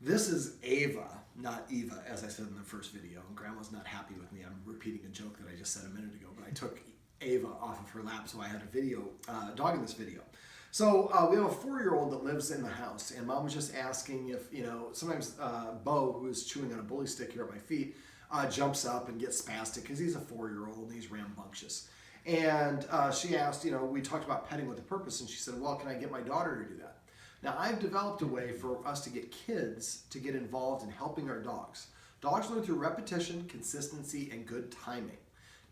This is Ava, not Eva, as I said in the first video. And Grandma's not happy with me. I'm repeating a joke that I just said a minute ago, but I took Ava off of her lap, so I had a dog in this video. So we have a 4-year-old that lives in the house, and Mom was just asking if, sometimes Beau, who is chewing on a bully stick here at my feet, jumps up and gets spastic because he's a 4-year-old and he's rambunctious. And she asked, we talked about petting with a purpose, and she said, well, can I get my daughter to do that? Now, I've developed a way for us to get kids to get involved in helping our dogs. Dogs learn through repetition, consistency, and good timing.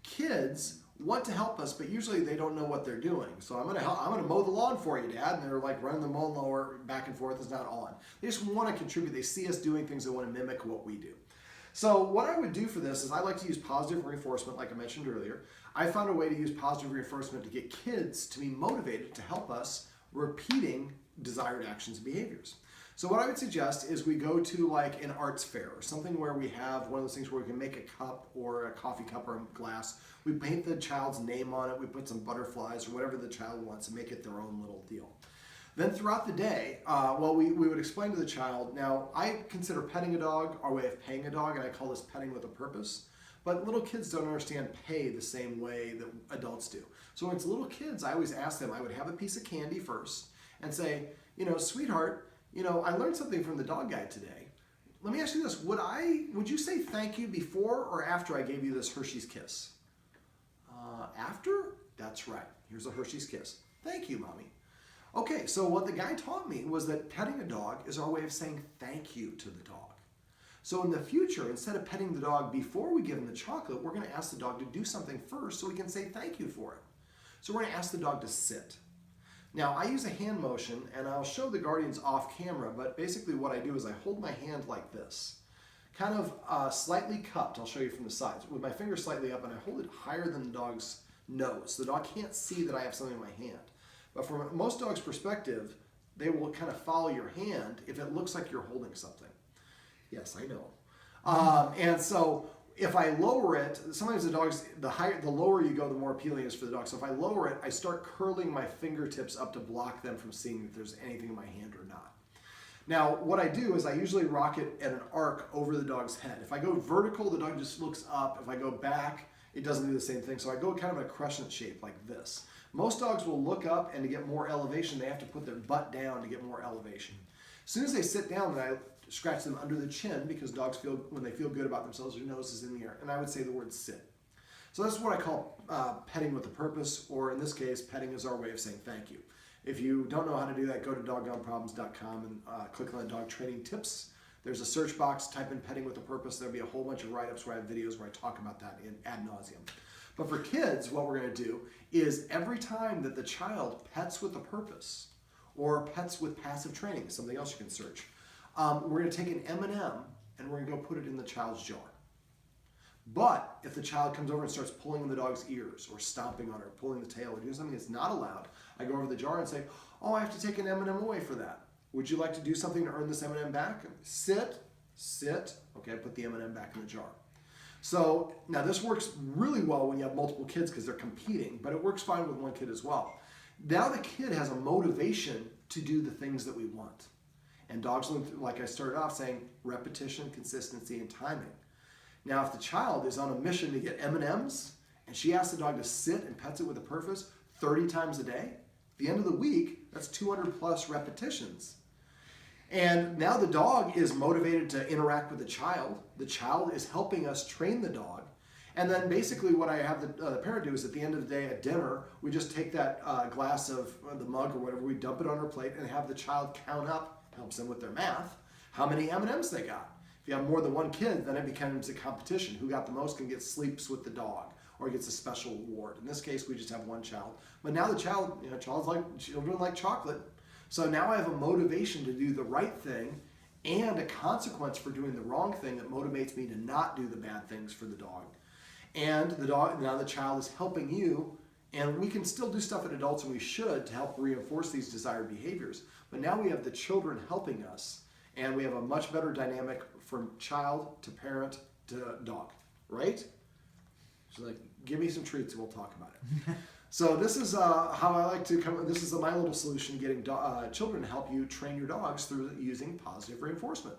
Kids want to help us, but usually they don't know what they're doing. So I'm gonna mow the lawn for you, Dad. And they're like running the mower back and forth. It's not on. They just want to contribute. They see us doing things. They want to mimic what we do. So what I would do for this is I like to use positive reinforcement, like I mentioned earlier. I found a way to use positive reinforcement to get kids to be motivated to help us repeating desired actions and behaviors. So what I would suggest is we go to like an arts fair or something where we have one of those things where we can make a cup or a coffee cup or a glass. We paint the child's name on it. We put some butterflies or whatever the child wants and make it their own little deal. Then throughout the day, we would explain to the child, now I consider petting a dog our way of paying a dog, and I call this petting with a purpose. But little kids don't understand pay the same way that adults do. So when it's little kids, I always ask them, I would have a piece of candy first and say, sweetheart, I learned something from the dog guide today. Let me ask you this, would you say thank you before or after I gave you this Hershey's Kiss? After? That's right. Here's a Hershey's Kiss. Thank you, Mommy. Okay, so what the guy taught me was that petting a dog is our way of saying thank you to the dog. So in the future, instead of petting the dog before we give him the chocolate, we're going to ask the dog to do something first so we can say thank you for it. So we're going to ask the dog to sit. Now, I use a hand motion, and I'll show the guardians off camera, but basically what I do is I hold my hand like this, kind of slightly cupped. I'll show you from the sides, with my finger slightly up, and I hold it higher than the dog's nose. The dog can't see that I have something in my hand. But from most dogs' perspective, they will kind of follow your hand if it looks like you're holding something. Yes, I know. And so if I lower it, sometimes the lower you go, the more appealing it is for the dog. So if I lower it, I start curling my fingertips up to block them from seeing if there's anything in my hand or not. Now, what I do is I usually rock it at an arc over the dog's head. If I go vertical, the dog just looks up. If I go back, it doesn't do the same thing. So I go kind of a crescent shape like this. Most dogs will look up, and to get more elevation, they have to put their butt down to get more elevation. As soon as they sit down, then I scratch them under the chin, because dogs feel, when they feel good about themselves, their nose is in the air. And I would say the word sit. So that's what I call petting with a purpose, or in this case, petting is our way of saying thank you. If you don't know how to do that, go to doggoneproblems.com and click on the dog training tips. There's a search box, type in petting with a purpose. There'll be a whole bunch of write-ups where I have videos where I talk about that ad nauseum. But for kids, what we're going to do is every time that the child pets with a purpose or pets with passive training, something else you can search, we're going to take an M&M and we're going to go put it in the child's jar. But if the child comes over and starts pulling the dog's ears or stomping on her, pulling the tail, or doing something that's not allowed, I go over the jar and say, oh, I have to take an M&M away for that. Would you like to do something to earn this M&M back? Sit, sit. Okay, I put the M&M back in the jar. So now this works really well when you have multiple kids because they're competing, but it works fine with one kid as well. Now the kid has a motivation to do the things that we want. And dogs learn, like I started off saying, repetition, consistency, and timing. Now if the child is on a mission to get M&Ms and she asks the dog to sit and pets it with a purpose 30 times a day, at the end of the week, that's 200 plus repetitions. And now the dog is motivated to interact with the child. The child is helping us train the dog. And then basically what I have the parent do is at the end of the day at dinner, we just take that glass of the mug or whatever, we dump it on her plate and have the child count up, helps them with their math, how many M&Ms they got. If you have more than one kid, then it becomes a competition. Who got the most can get sleeps with the dog or gets a special award. In this case, we just have one child. But now the child, children like chocolate. So now I have a motivation to do the right thing and a consequence for doing the wrong thing that motivates me to not do the bad things for the dog. And the dog, now the child is helping you, and we can still do stuff as adults, and we should, to help reinforce these desired behaviors. But now we have the children helping us, and we have a much better dynamic from child to parent to dog, right? So like, give me some treats and we'll talk about it. So this is how I like to come, this is my little solution to getting children to help you train your dogs through using positive reinforcement.